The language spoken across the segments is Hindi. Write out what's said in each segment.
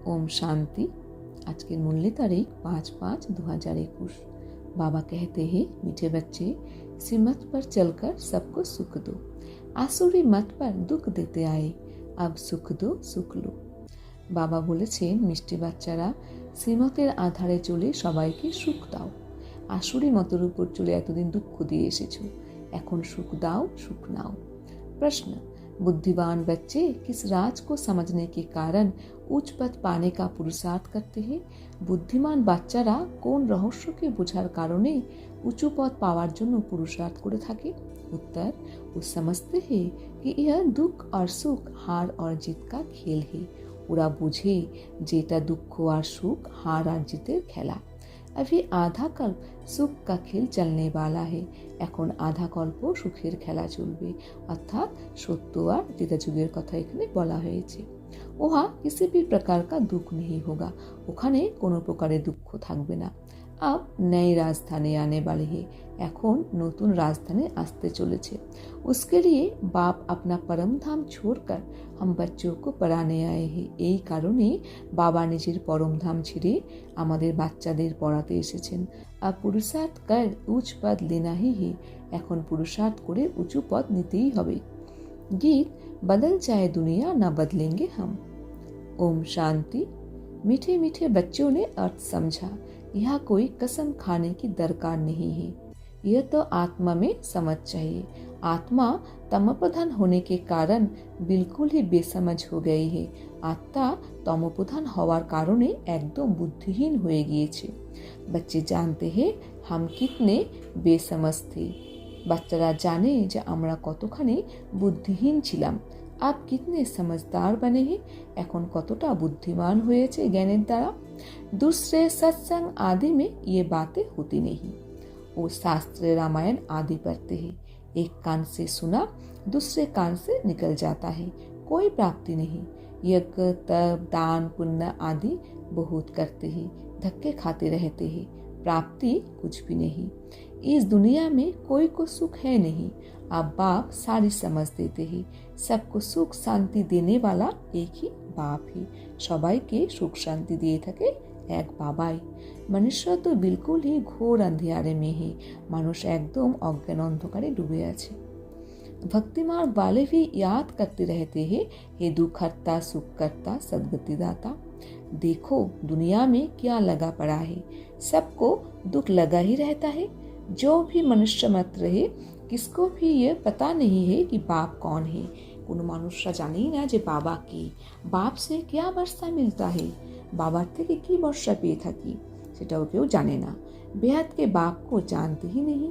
ओम शांति। आज की मूल्य तारीख 5/5/2021। बाबा कहते हैं, मीठे बच्चे, श्रीमत पर चलकर सबको सुख दो। आसुरी मत पर दुख देते आए, अब सुख दो, सुख लो। बाबा বলেছেন, মিষ্টি বাচ্চারা, শ্রীমতের আধারে চলে সবাইকে সুখ দাও। আসুরি মতের উপর চলে এতদিন দুঃখ দিয়ে এসেছো, এখন সুখ দাও, সুখ নাও। प्रश्न, बुद्धिमान बच्चे किस राज को समझने के कारण उच्च पद पाने का पुरुषार्थ करते हैं? বুদ্ধিমান বাচ্চারা কোন রহস্যকে বোঝার কারণে উঁচু পদ পাওয়ার জন্য পুরুষার্থ করে থাকে? उत्तर, वो समझते हैं कि यह दुख और सुख हार और जीत का खेल है। ওরা বুঝে যে এটা দুঃখ আর সুখ, হার আর জিতের খেলা। अभी आधा कल्प सुख का खेल चलने वाला है। এখন আধা কল্প সুখের খেলা চলবে, অর্থাৎ সত্য আর ত্রেতা যুগের কথা এখানে বলা হয়েছে। ওহা किसी भी प्रकार का दुख नहीं होगा, ওখানে কোনো প্রকারের দুঃখ থাকবে না। अब नई राजधानी आने वाली है, এখন নতুন রাজধানী আসতে চলেছে। उसके लिए बाप अपना परम धाम छोड़कर हम बच्चों को पढ़ाने आए हैं। এই কারণে বাবা নিজের পরম ধাম ছেড়ে আমাদের বাচ্চাদের পড়াতে এসেছেন। अब पुरुषार्थ कर उच्च पद लेना ही है, এখন পুরুষার্থ করে উঁচু পদ নিতেই হবে। गीत, बदल जाए दुनिया ना बदलेंगे हम। ओम शांति। मीठे मीठे बच्चों ने अर्थ समझा। यह कोई कसम खाने की दरकार नहीं है, यह तो आत्मा में समझ चाहिए। आत्मा तमप्रधान होने के कारण बिल्कुल ही बेसमझ हो गई है। आत्मा तमप्रधान হওয়ার কারণে একদম বুদ্ধিহীন হয়ে গিয়েছে। बच्चे जानते हैं हम कितने बेसमझ थे। বাচ্চারা জানে যে আমরা কতখানি বুদ্ধিহীন ছিলাম। आप कितने समझदार बने हैं, এখন কতটা বুদ্ধিমান হয়েছে জ্ঞানের দ্বারা। दूसरे सत्संग आदि में ये बातें होती नहीं। वो शास्त्र रामायण आदि पढ़ते हैं, एक कान से सुना दूसरे कान से निकल जाता है, कोई प्राप्ति नहीं। यज्ञ तप दान पुण्य आदि बहुत करते हैं, धक्के खाते रहते हैं, प्राप्ति कुछ भी नहीं। इस दुनिया में कोई को सुख है नहीं। अब बाप सारी समझ देते हैं, सबको सुख शांति देने वाला एक ही बाप है। সবাইকে সুখ শান্তি দিয়ে থাকে এক বাবাই। মনুষ্য তো বিলকুল হি ঘোর अंधियारे में है, মানুষ একদম অজ্ঞান অন্ধকারে ডুবে আছে। भक्तिमार्ग वाले भी याद करते रहते हैं, हे दुखहर्ता सुखकर्ता सद्गति दाता। देखो दुनिया में क्या लगा पड़ा है, सबको दुख लगा ही रहता है। जो भी मनुष्य मत रहे, किसको भी ये पता नहीं है कि बाप कौन है। কোনো মানুষরা জানেই না যে বাবা কি, বাপ সে क्या वर्षा मिलता है, বাবার থেকে কি বর্ষা পেয়ে থাকি সেটাও কেউ জানে না। বেহাদকে বাপ को जानते ही नहीं,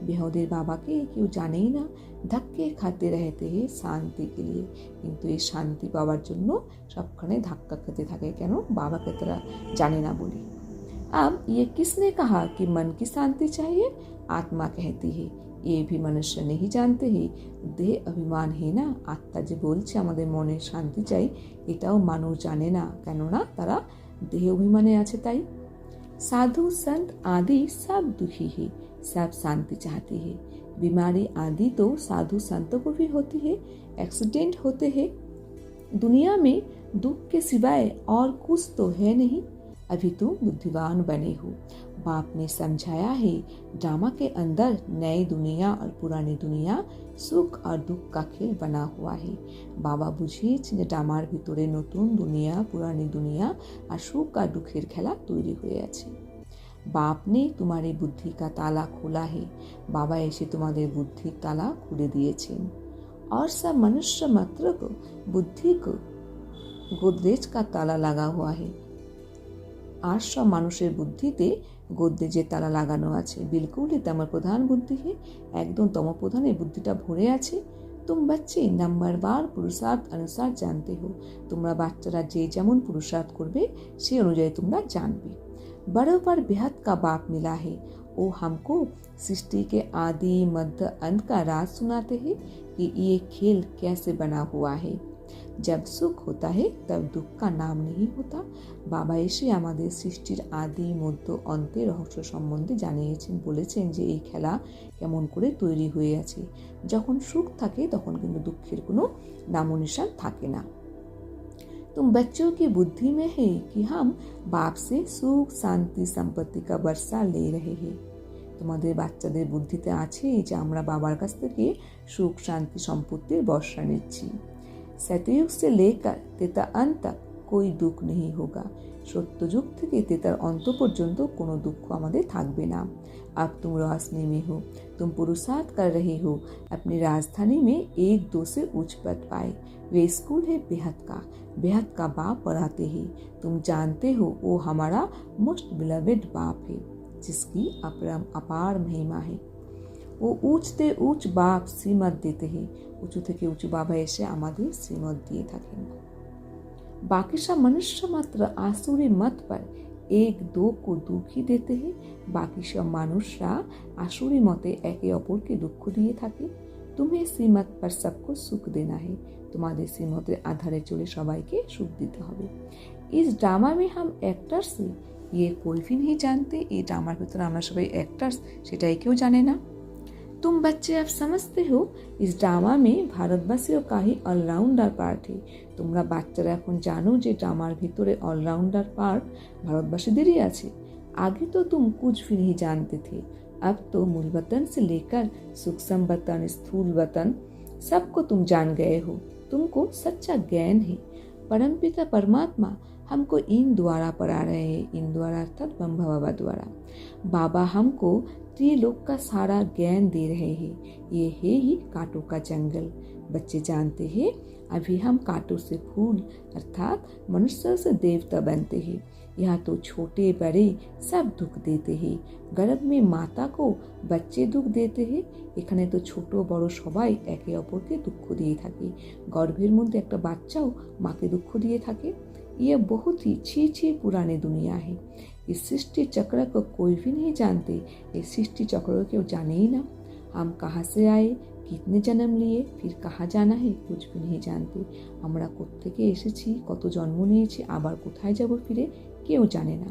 বেহদের বাবাকে কেউ জানেই না। ধাক্কে খাতে रहते हैं শান্তি के लिए, কিন্তু এই শান্তি পাওয়ার জন্য সবখানে ধাক্কা খেতে থাকে। কেন? বাবাকে তারা জানে না বলে। अब ये किसने कहा कि मन की शांति चाहिए? आत्मा कहती है। ये भी मनुष्य नहीं जानते हैं, দেহ অভিমান है ना। আত্মা যে বলছে আমাদের মনে শান্তি চাই, এটাও মানুষ জানে না, কেননা তারা দেহ অভিমানে আছে তাই। साधु संत आदि सब दुखी है, सब शांति चाहते हैं। बीमारी आदि तो साधु संतों को भी होती है, एक्सीडेंट होते हैं। दुनिया में दुख के सिवाय और कुछ तो है नहीं। अभी तुम बुद्धिमान बने हो। बाप ने समझाया है, ड्रामा के अंदर नई दुनिया और पुरानी दुनिया सुख और दुख का खेल बना हुआ है। বাবা বুঝিয়েছেন যে ড্রামার ভিতরে নতুন দুনিয়া পুরানি দুনিয়া আর সুখ আর দুঃখের খেলা তৈরি হয়ে আছে। बाप ने तुम्हारी बुद्धि का ताला खोला है, बाबा এসে তোমাদের বুদ্ধির তালা খুলে দিয়েছেন। और सब मनुष्य मात्र को बुद्धि को गोदरेज का ताला लगा हुआ है। আর সব মানুষের বুদ্ধিতে গোদরেজের তালা লাগানো আছে। বিলকুলই তমপ্রধান বুদ্ধি है, একদম তমপ্রধান এই বুদ্ধিটা ভরে আছে। तुम बच्चे नंबरवार पुरुषार्थ अनुसार जानते हो, তোমরা বাচ্চারা যে যেমন পুরুষার্থ করবে সেই অনুযায়ী তোমরা জানবে। बराबर बेहद का बाप मिला है, वो हमको सृष्टि के आदि मध्य अंत का राज सुनाते हैं कि ये खेल कैसे बना हुआ है। जब सुख होता है तब दुख का नाम नहीं होता। বাবা এসে আমাদের সৃষ্টির আদি মধ্য অন্তের রহস্য সম্বন্ধে জানিয়েছেন, বলেছেন যে এই খেলা কেমন করে তৈরি হয়ে আছে। যখন সুখ থাকে তখন কিন্তু দুঃখের কোনো নামনিশান থাকে না। तुम बच्चों की बुद्धि में है कि हम बाप से सुख शांति সম্পত্তি का वर्षा ले रहे हैं। তোমাদের বাচ্চাদের বুদ্ধিতে আছে যে আমরা বাবার কাছ থেকে সুখ শান্তি সম্পত্তির বর্ষা নিচ্ছি। सतयुग से लेकर तेता अंत तक कोई दुख नहीं होगा। সত্যযুগ থেকে তেতার অন্ত পর্যন্ত কোনো দুঃখ আমাদের থাকবে না। अब तुम रोशनी में हो, तुम पुरुषार्थ कर रहे हो अपनी राजधानी में एक दो से उच्च पद पाए। वे स्कूल है बेहद का बाप पढ़ाते हैं। तुम जानते हो वो हमारा मोस्ट बिलवेड बाप है जिसकी अपार महिमा है। वो ऊंचते ऊंच बाप श्रीमत देते हैं। উঁচু থেকে উঁচু বাবা এসে আমাদের শ্রীমত দিয়ে থাকেন। बाकी सब मनुष्य मात्र आसुरी मत पर एक दो को दुख ही देते हैं। बाकी सब মানুষরা আসুরি মতে একে অপরকে দুঃখ দিয়ে থাকে। तुम्हें শ্রীমত पर सबको सुख देना है। তোমাদের শ্রীমতের আধারে চলে সবাইকে সুখ দিতে হবে। इस ड्रामा में हम एक्टर्स हैं ये कोई भी नहीं जानते। এই ড্রামার ভিতরে আমরা সবাই অ্যাক্টার্স সেটাই কেউ জানে না। तुम बच्चे अब समझते हो इस ड्रामा में भारतवासियों का ही ऑलराउंडर पार्ट है। তোমরা বাচ্চারা এখন জানো যে ড্রামার ভিতরে অলরাউন্ডার পার্ট ভারতবাসীদেরই আছে। आगे तो तुम कुछ भी नहीं जानते थे। अब तो मूल वतन से लेकर सूक्ष्म वतन स्थूल वतन सबको तुम जान गए हो। तुमको सच्चा ज्ञान है। परमपिता परमात्मा हमको इन द्वारा पढ़ा रहे हैं। इन द्वारा अर्थात ब्रह्मा बाबा द्वारा। बाबा हमको त्रिलोक का सारा ज्ञान दे रहे हैं। ये है ही कांटों का जंगल। बच्चे जानते हैं अभी हम कांटों से फूल अर्थात मनुष्य से देवता बनते हैं। यहाँ तो छोटे बड़े सब दुख देते हैं। गर्भ में माता को बच्चे दुख देते हैं। এখানে তো ছোট বড় সবাই একে অপরকে দুঃখ দিয়ে থাকে। গর্ভের মধ্যে একটা বাচ্চাও মাকে দুঃখ দিয়ে থাকে। ये बहुत ही छी पुरानी दुनिया है। इस सृष्टि चक्र को कोई भी नहीं जानते। इस सृष्टि चक्र को क्यों जाने ही ना। हम कहाँ से आए, कितने जन्म लिए, फिर कहाँ जाना है, कुछ भी नहीं जानते। আমরা কোত্থেকে এসেছি, কত জন্ম নিয়েছি, আবার কোথায় যাব ফিরে কেউ জানে না।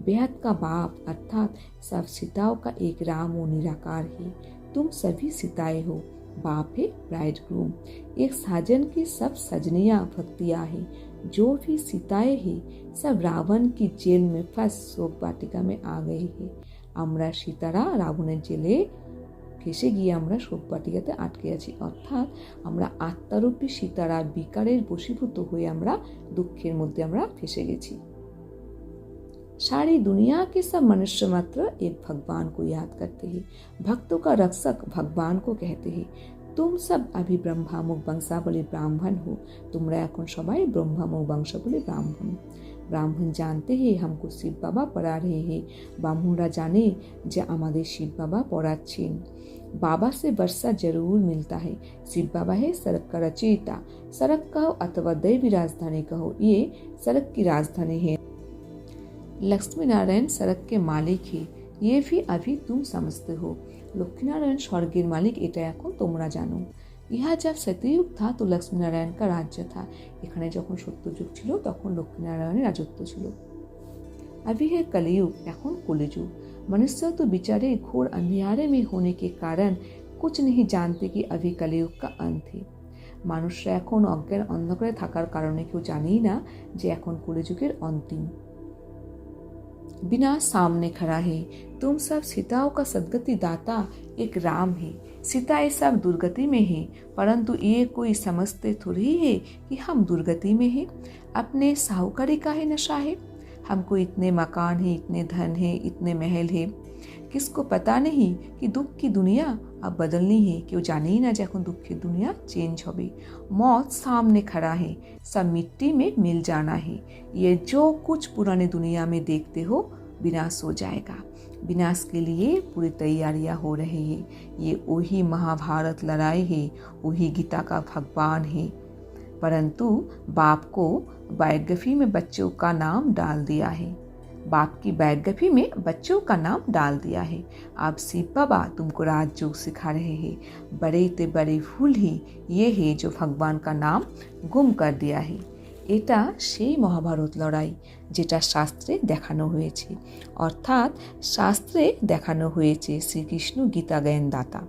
बेहद का बाप अर्थात सब सीताओं का एक राम व निराकार है। तुम सभी सीताएं हो। बाप है ब्राइड ग्रूम। एक साजन की सब सजनियाँ भक्तियाँ हैं। जो भी सीताएं हैं सब रावण की जेल में फंस शोक वाटिका में आ गए हैं। আমরা সীতারা রাবণের জেলে ফেসে গিয়ে আমরা শোক বাটিকাতে আটকে আছি। অর্থাৎ আমরা আত্মারূপী সীতারা বিকারের বশীভূত হয়ে আমরা দুঃখের মধ্যে আমরা ফেসে গেছি। सारी दुनिया के सब मनुष्य मात्र एक भगवान को याद करते हैं। भक्तों का रक्षक भगवान को कहते हैं। तुम सब अभी ब्रह्मामुख वंशावली ब्राह्मण हो। তোমরা এখন সবাই ব্রহ্মামুখ বংশাবলী ব্রাহ্মণ। ব্রাহ্মণ জানতে হে हमको শিব বাবা পড়া रहे हैं। ব্রাহ্মণরা জানে যে আমাদের শিব বাবা পড়াচ্ছেন। बाबा से वर्षा जरूर मिलता है। शिव बाबा है सड़क का रचयिता। सड़क कहो अथवा दैवी राजधानी कहो, ये सड़क की राजधानी है। लक्ष्मी नारायण सड़क के मालिक है। ये भी अभी तुम समझते हो। लक्ष्मीनारायण स्वर्गेर मालिक এটা এখন তোমরা জানো। ইহা जब सतयुग था तो लक्ष्मीनारायण का राज्य था। এখানে যখন সত্যযুগ ছিল তখন লক্ষ্মীনারায়ণের রাজত্ব ছিল। अभी है कलयुग, এখন কলিযুগ। मनुष्य तो बेचारे घोर अंधियारे में होने के कारण कुछ नहीं जानते कि अभी कलयुग का अंत है। মানুষরা এখন অজ্ঞান অন্ধকারে থাকার কারণে কেউ জানেই না যে এখন কলিযুগের অন্তিম। बिना सामने खड़ा है। तुम सब सीताओं का सदगति दाता एक राम है। सीताएं सब दुर्गति में है, परंतु ये कोई समझते थोड़ी है कि हम दुर्गति में है। अपने साहूकारी का है नशा है। हमको इतने मकान है, इतने धन है, इतने महल है। किसको पता नहीं कि दुख की दुनिया अब बदलनी है। क्यों जाने ही ना जखन दुख की दुनिया चेंज होगी। मौत सामने खड़ा है। सब मिट्टी में मिल जाना है। ये जो कुछ पुरानी दुनिया में देखते हो विनाश हो जाएगा। विनाश के लिए पूरी तैयारियां हो रही है। ये वही महाभारत लड़ाई है, वही गीता का भगवान है। परंतु बाप को बायोग्राफी में बच्चों का नाम डाल दिया है। बाप की बायोग्राफी में बच्चों का नाम डाल दिया है। अब शिव बाबा तुमको राजयोग सिखा रहे हैं। बड़े ते बड़े भूल ही ये है जो भगवान का नाम गुम कर दिया है। এটা সেই মহাভারত লড়াই যেটা শাস্ত্রে দেখানো হয়েছে। অর্থাৎ শাস্ত্রে দেখানো হয়েছে শ্রীকৃষ্ণ গীতা জ্ঞান দাতা,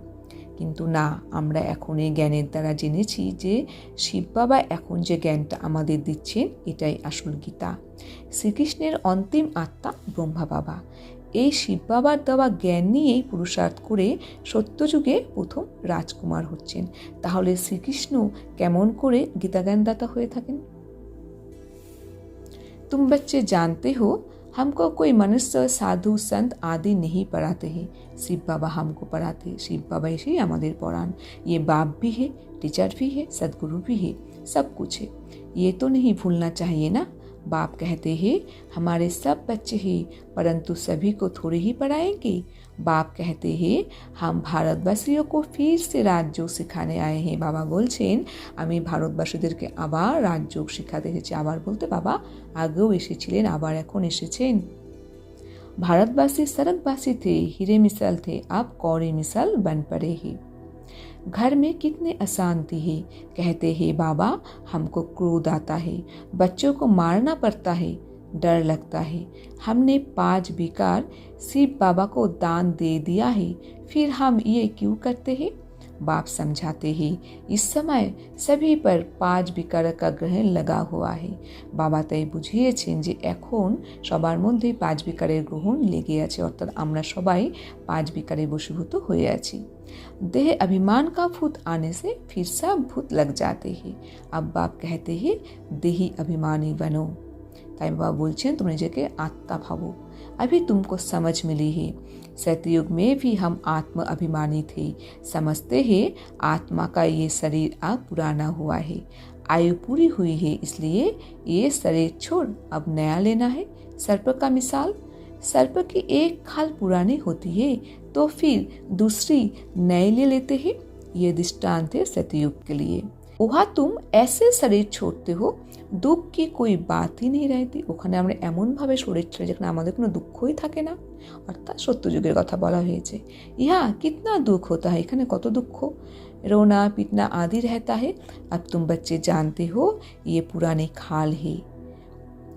কিন্তু না, আমরা এখন এই জ্ঞানের দ্বারা জেনেছি যে শিব বাবা এখন যে জ্ঞানটা আমাদের দিচ্ছেন এটাই আসল গীতা। শ্রীকৃষ্ণের অন্তিম আত্মা ব্রহ্মা বাবা। এই শিব বাবার দেওয়া জ্ঞান নিয়েই পুরুষার্থ করে সত্যযুগে প্রথম রাজকুমার হচ্ছেন। তাহলে শ্রীকৃষ্ণ কেমন করে গীতা জ্ঞানদাতা হয়ে থাকেন? तुम बच्चे जानते हो हमको कोई मनुष्य साधु संत आदि नहीं पढ़ाते हैं, शिव बाबा हमको पढ़ाते हैं। शिव बाबा इसी हमारे पौराण, ये बाप भी है, टीचर भी है, सदगुरु भी है, सब कुछ है। ये तो नहीं भूलना चाहिए ना। बाप कहते हैं हमारे सब बच्चे हैं, परंतु सभी को थोड़े ही पढ़ाएंगे। बाप कहते हैं हम भारतवासियों को फिर से राजयोग सिखाने आए हैं। बाबा बोलছেন আমি ভারতবাসীদেরকে আবার রাজযোগ শিখাতে এসেছি। আবার বলতে বাবা আগেও এসেছিলেন, আবার এখন এসেছেন। भारतवासी सरगवासी थे, हीरे मिसाल थे, अब कौड़ी मिसाल बन पड़े हैं। घर में कितने अशांति है, कहते हैं बाबा हमको क्रोध आता है, बच्चों को मारना पड़ता है, डर लगता है। हमने 5 विकार शिव बाबा को दान दे दिया है, फिर हम ये क्यों करते हैं? बाप समझाते हैं इस समय सभी पर 5 विकार का ग्रहण लगा हुआ है। বাবা তাই বুঝিয়েছেন যে এখন সবার মধ্যে 5 বিকারের গ্রহণ লেগে আছে, অর্থাৎ আমরা সবাই 5 বিকারে বশীভূত হয়ে আছি। देह अभिमान का भूत आने से फिर सब भूत लग जाते हैं। अब बाप कहते हैं देही अभिमानी बनो। তাই বাবা বলছেন তুমি নিজেকে আত্মা ভাবো। अभी तुमको समझ मिली है, सतयुग में भी हम आत्म अभिमानी थे, समझते हैं आत्मा का ये शरीर अब पुराना हुआ है, आयु पूरी हुई है, इसलिए ये शरीर छोड़ अब नया लेना है। सर्प का मिसाल, सर्प की एक खाल पुरानी होती है तो फिर दूसरी नई ले लेते हैं। ये दृष्टांत है सतयुग के लिए। वहाँ तुम ऐसे शरीर छोड़ते हो দুঃখ কি कोई বাতই নেই रहती। ওখানে আমরা এমনভাবে শরীর ছেড়ে যেখানে আমাদের কোনো দুঃখই থাকে না, অর্থাৎ সত্যযুগের কথা বলা হয়েছে। ইহা কিতনা দুঃখ হতা है, এখানে কত দুঃখ, रोना पीटना आदि रहता है। अब तुम बच्चे जानते हो ये पुरानी खाल है,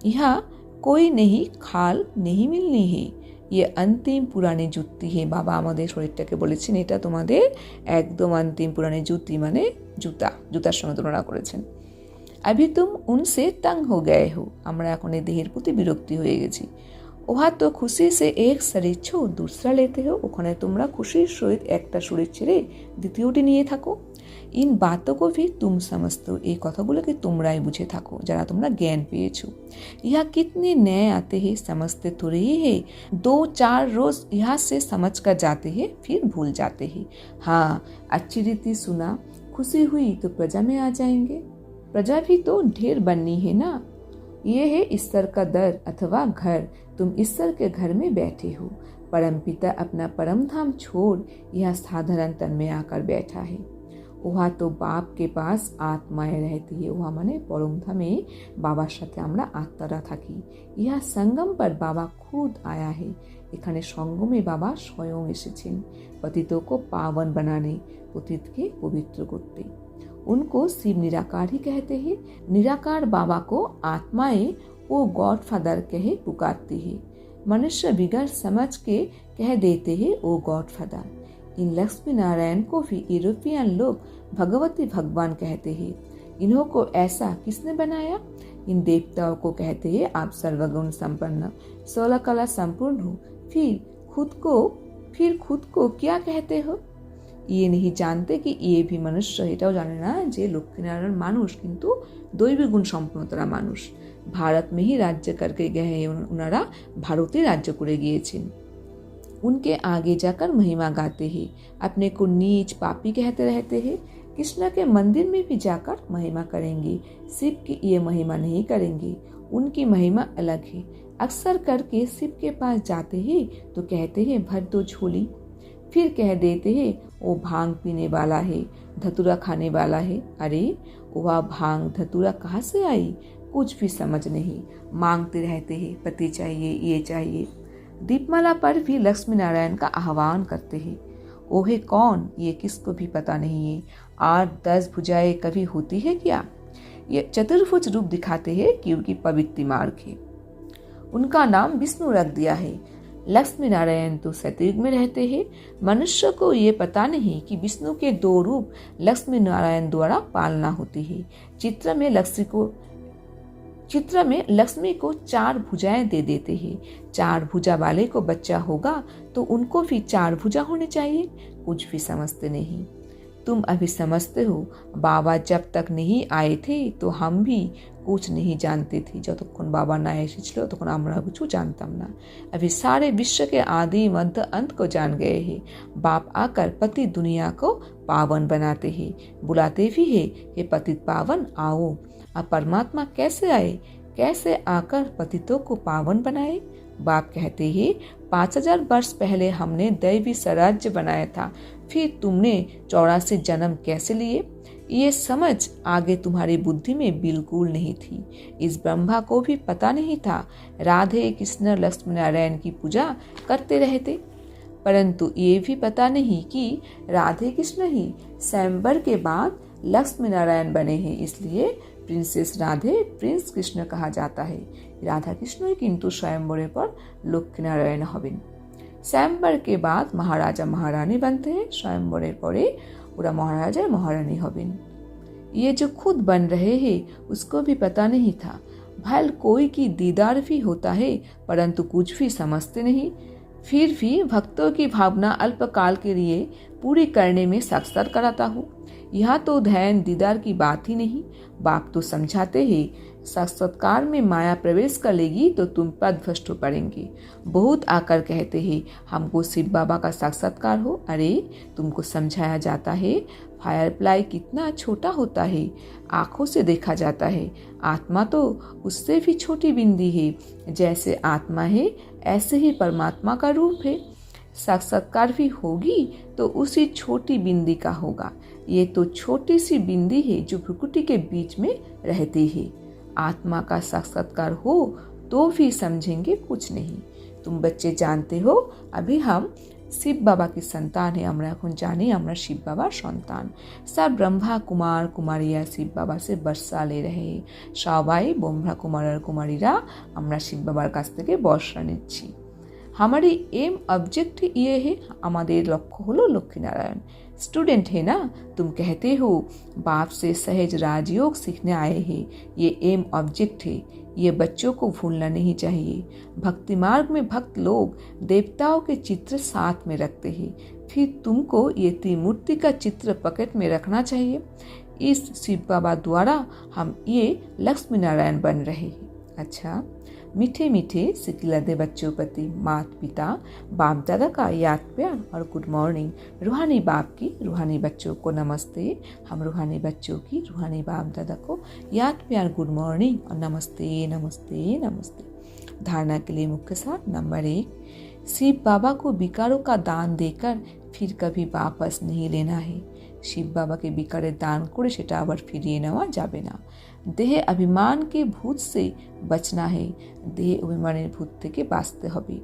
यहाँ कोई नहीं खाल नहीं मिलनी है, ये अंतिम पुरानी जुत्ती है। বাবা আমাদের শরীরটাকে বলেছেন এটা তোমাদের একদম অন্তিম পুরানি জুতি, মানে জুতা, জুতার সঙ্গে তুলনা করেছেন। अभी तुम उनसे तंग हो गए हो, আমরা এখন এই দেহের প্রতি বিরক্তি হয়ে গেছি। ওহা তো খুশি সে এক শরীর ছো दूसरा लेते हो, ওখানে তোমরা খুশির সহিত একটা শরীর ছেড়ে দ্বিতীয়টি নিয়ে থাকো। इन बातों को भी तुम समझते हो, এই কথাগুলোকে তোমরাই বুঝে থাকো যারা তোমরা জ্ঞান পেয়েছো। यह कितने नए आते हैं, समझते थोड़े ही है, 2-4 रोज यहाँ से समझ कर जाते हैं फिर भूल जाते हैं। हाँ अच्छी रीति सुना, खुशी हुई तो प्रजा में आ जाएंगे, प्रजा भी तो ढेर बननी है ना। ये है ईश्वर का दर अथवा घर, तुम ईश्वर के घर में बैठे हो। परमपिता अपना परम धाम छोड़ यह साधारण तन में आकर बैठा है। वहाँ तो बाप के पास आत्माएं रहती है, वहाँ माने परम धामे बाबार साथे আমরা আত্মারা থাকি। ইহা সঙ্গম पर बाबा खुद आया है, এখানে সঙ্গমে বাবা স্বয়ং এসেছেন পতিতों को पावन बनाने, পতিতকে পবিত্র করতে। उनको शिव निराकार ही कहते हैं। निराकार बाबा को आत्माएं वो गॉड फादर कहे पुकारती है, मनुष्य बिगड़ समझ के कह देते हैं वो गॉड फादर। इन लक्ष्मी नारायण को भी यूरोपियन लोग भगवती भगवान कहते हैं। इन्हों को ऐसा किसने बनाया? इन देवताओं को कहते हैं आप सर्वगुण संपन्न 16 कला संपूर्ण हो, फिर खुद को क्या कहते हो? ये नहीं जानते कि ये भी मनुष्य, এটাও জানে না যে লক্ষ্মীনারায়ণ মানুষ কিন্তু দৈবিক গুণ সম্পন্ন তারা মানুষ। भारत में ही राज्य करके गए हैं, उनारा भारते राज्य করে গিয়েছেন। उनके आगे जाकर महिमा गाते हैं, अपने को नीच पापी कहते रहते हैं। कृष्ण के मंदिर में भी जाकर महिमा करेंगे, शिव की ये महिमा नहीं करेंगे, उनकी महिमा अलग है। अक्सर करके शिव के पास जाते हैं तो कहते हैं भर दो झोली, फिर कह देते हैं वो भांग पीने वाला है, धतूरा खाने वाला है। अरे वह भांग धतूरा कहाँ से आई, कुछ भी समझ नहीं, मांगते रहते हैं पति चाहिए, ये चाहिए। दीपमाला पर भी लक्ष्मी नारायण का आह्वान करते हैं। वो है कौन ये किसको भी पता नहीं है। 8-10 भुजाएं कभी होती है क्या? ये चतुर्भुज रूप दिखाते हैं क्योंकि पवित्र मार्ग है। उनका नाम विष्णु रख दिया है। लक्ष्मी नारायण तो सतयुग में रहते हैं। मनुष्य को ये पता नहीं कि विष्णु के 2 रूप लक्ष्मी नारायण द्वारा पालना होती है। चित्र में लक्ष्मी को 4 भुजाएं दे देते हैं। 4 भुजा वाले को बच्चा होगा तो उनको भी 4 भुजा होनी चाहिए। कुछ भी समझते नहीं। तुम अभी समझते हो, बाबा जब तक नहीं आए थे तो हम भी कुछ नहीं जानते थे। যতক্ষণ বাবা না এসেছিল তখন আমরা কিছু জানতাম না। अभी सारे विश्व के आदि मध्य अंत को जान गए हैं। बाप आकर पति दुनिया को पावन बनाते हैं, बुलाते भी है, हे पतित पावन आओ। अब परमात्मा कैसे आए, कैसे आकर पतितों को पावन बनाए? बाप कहते हैं 5000 वर्ष पहले हमने दैवी स्वराज्य बनाया था, फिर तुमने 84 जन्म कैसे लिए? ये समझ आगे तुम्हारी बुद्धि में बिल्कुल नहीं थी। इस ब्रह्मा को भी पता नहीं था। राधे कृष्ण लक्ष्मी नारायण की पूजा करते रहते, परंतु ये भी पता नहीं कि राधे कृष्ण ही स्वयंवर के बाद लक्ष्मी नारायण बने हैं। इसलिए प्रिंसेस राधे प्रिंस कृष्ण कहा जाता है। राधा कृष्ण किंतु स्वयंवरे पर लक्ष्मी नारायण हबेन। स्वयंवर के बाद महाराजा महारानी बनते हैं, स्वयंवरे परे पूरा महाराजा महारानी हबेन। ये जो खुद बन रहे हैं उसको भी पता नहीं था। भल कोई की दीदार भी होता है परंतु कुछ भी समझते नहीं। फिर भी भक्तों की भावना अल्पकाल के लिए पूरी करने में साक्षात कराता हूँ। यहाँ तो ध्यान दीदार की बात ही नहीं। बाप तो समझाते हैं साक्षात्कार में माया प्रवेश कर लेगी तो तुम पदभ्रष्ट हो पड़ेंगे। बहुत आकर कहते हैं हमको शिव बाबा का साक्षात्कार हो। अरे तुमको समझाया जाता है फायरफ्लाई कितना छोटा होता है, आंखों से देखा जाता है। आत्मा तो उससे भी छोटी बिंदी है। जैसे आत्मा है ऐसे ही परमात्मा का रूप है। साक्षात्कार भी होगी तो उसी छोटी बिंदी का होगा। ये तो छोटी सी बिंदी है जो भ्रुकुटी के बीच में रहती है। आत्मा का साक्षात्कार हो तो भी समझेंगे कुछ नहीं। तुम बच्चे जानते हो अभी हम शिव बाबा की संतान है। আমরা এখন জানি আমরা শিব বাবার সন্তান। सब ब्रह्मा कुमार कुमारिया शिव बाबा से बर्षा ले रहे। সবাই ব্রহ্মা কুমার আর কুমারীরা আমরা শিব বাবার কাছ থেকে বর্ষা নিচ্ছি। हमारी एम ऑब्जेक्ट ये है, हमारे लक्ष्य हलो लक्ष्मी नारायण। स्टूडेंट है ना, तुम कहते हो बाप से सहज राजयोग सीखने आए हैं। ये एम ऑब्जेक्ट है, ये बच्चों को भूलना नहीं चाहिए। भक्ति मार्ग में भक्त लोग देवताओं के चित्र साथ में रखते हैं, फिर तुमको ये त्रिमूर्ति का चित्र पॉकेट में रखना चाहिए। इस शिव बाबा द्वारा हम ये लक्ष्मी नारायण बन रहे हैं। अच्छा, मीठे मीठे सिकिलदे बच्चों प्रति माता पिता बाप दादा का याद प्यार और गुड मॉर्निंग। रूहानी बाप की रूहानी बच्चों को नमस्ते। हम रूहानी बच्चों की रूहानी बाप दादा को याद प्यार गुड मॉर्निंग और नमस्ते नमस्ते नमस्ते। धारणा के लिए मुख्य सार नंबर 1, शिव बाबा को विकारों का दान देकर फिर कभी वापस नहीं लेना है। शिव बाबा के विकारे दान করে সেটা আবার ফিরিয়ে নেওয়া যাবে না। দেহ अभिमान के भूत से बचना है। देह अभिमाনের भूत থেকে বাঁচতে হবে।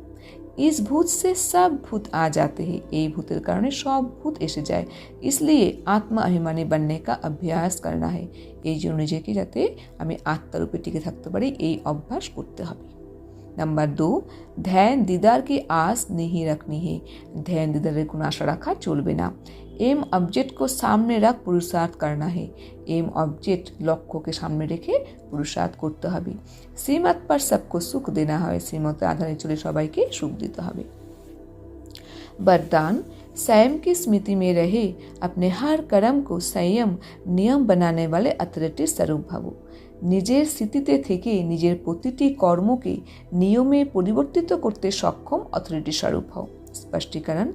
इस भूत से सब भूत आ जाते हैं। এই ভূতের কারণে সব ভূত এসে যায়। इसलिए आत्मा अभिमानी बनने का अभ्यास करना है। এই জন্য নিজেকে যাতে আমি আত্মারূপে টিকে থাকতে পারি এই অভ্যাস করতে হবে। नंबर 2, ध्यान दीदार की आस नहीं रखनी है। ध्यान दीदारेर কোনো आशा रखा चलবে ना। एम ऑब्जेक्ट को सामने रख पुरुषार्थ करना है। एम ऑब्जेक्ट लक्ष्य के सामने रेखे पुरुषार्थ करते হবে। श्रीमत पर सबको सुख देना है। श्रीमत आधारे चले सबाइके सुख दिते হবে। वरदान, संयम की स्मृति में रहे अपने हर कर्म को संयम नियम बनाने वाले अथॉरिटी स्वरूप भावो। নিজের স্থিতিতে থেকে নিজের প্রতিটি কর্মকে নিয়মে পরিবর্তিত করতে সক্ষম অথরিটি স্বरूप हो। स्पष्टीकरण,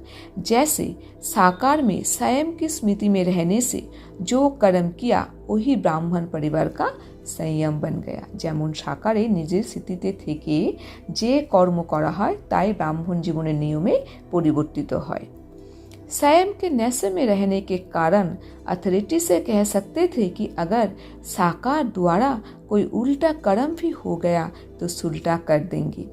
जैसे साकार में संयम की स्मृति में रहने से जो कर्म किया वही ब्राह्मण परिवार का संयम बन गया। যেমন সাকারে নিজের স্থিতিতে থেকে যে কর্ম করা হয় তাই ব্রাহ্মণ জীবনের নিয়মে পরিবর্তিত হয়। संयम के नशे में रहने के कारण अथॉरिटी से कह सकते थे कि अगर साकार द्वारा कोई उल्टा कर्म भी हो गया तो सुलटा कर देंगे।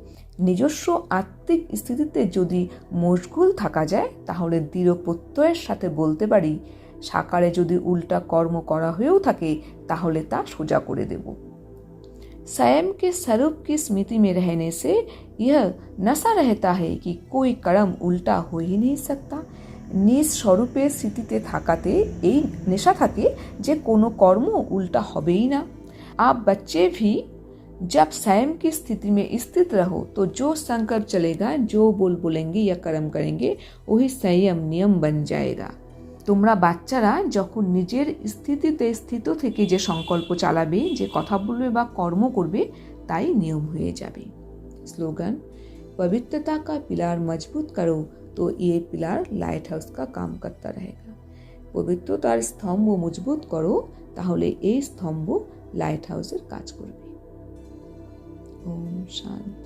নিজস্ব আত্মিক স্থিতিতে যদি মশগুল থাকা যায় তাহলে দৃঢ় প্রত্যয়ের সাথে বলতে পারি সাকারে যদি উল্টা কর্ম করা হয়েও থাকে তাহলে তা সোজা করে দেব। स्वयं के स्वरूप की स्मृति में रहने से यह नशा रहता है कि कोई कर्म उल्टा हो ही नहीं सकता। নিজ স্বরূপের স্থিতিতে থাকাতে এই নেশা থাকে যে কোনো কর্ম उल्टा হবেই না। आप बच्चे भी जब स्वयं की स्थिति में स्थित रहो तो जो संकल्प चलेगा, जो बोलेंगे या कर्म करेंगे वही संयम नियम बन जाएगा। তোমরা বাচ্চারা যখন নিজের স্থিতিতে স্থিত থেকে যে সংকল্প চালাবে, যে কথা বলবে বা কর্ম করবে তাই নিয়ম হয়ে যাবে। স্লোগান, पवित्रता का पिलार मजबूत करो तो ये पिलार लाइट हाउस का काम करता रहेगा। পবিত্রতার স্তম্ভ মজবুত করো তাহলে এই স্তম্ভ লাইট হাউসের কাজ করবে। ওম শান্তি।